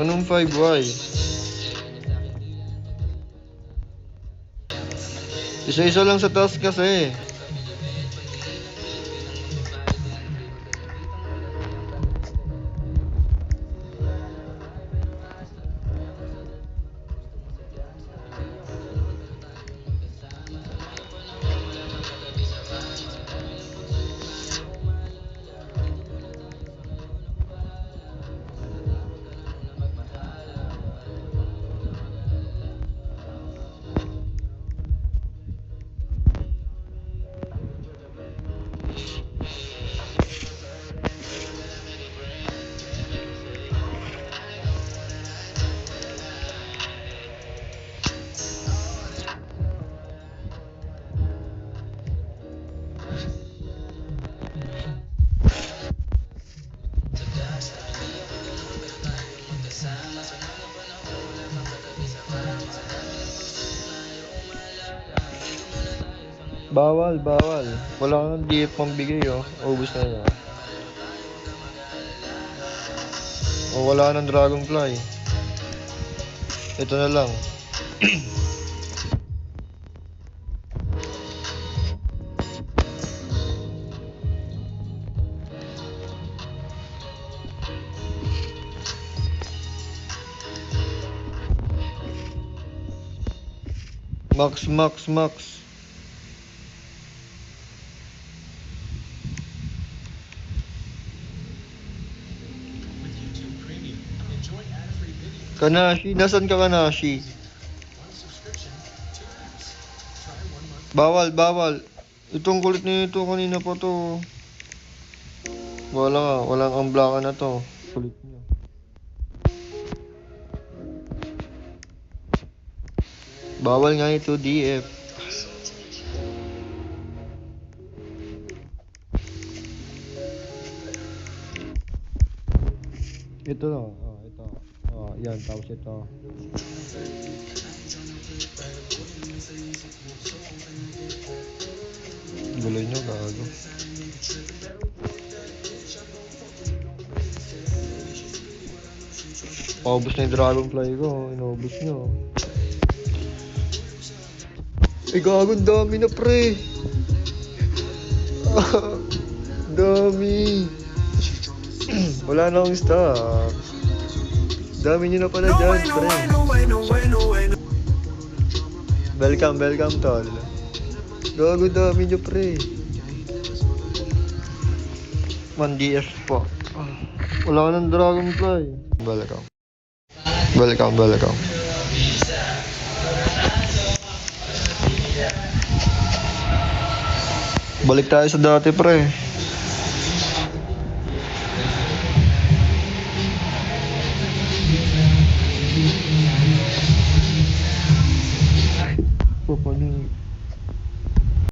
Anong 5Y? Isa-isa lang sa task kasi. Bawal. Wala kang DF pambigay oh. Ubus na niya. O wala nang Dragonfly. Ito na lang. Max. Kanashi, nasan ka Kanashi? Bawal. Itong kulit nito kanina pa to. Walang amblakan na to. Kulit niya. Bawal nga ito DF. Ito na, ito. Yan, tapos ito. Guloy nyo, gago. Paubos na yung Dragonfly ko, inubos nyo. Gago, dami na pre. Dami. Wala na akong stock. Dami nyo na pala dyan, pre. Welcome, tol. Gago, dami nyo, pre. 1DS po. Wala ka ng Dragonfly. Welcome. Balik tayo sa dati, pre.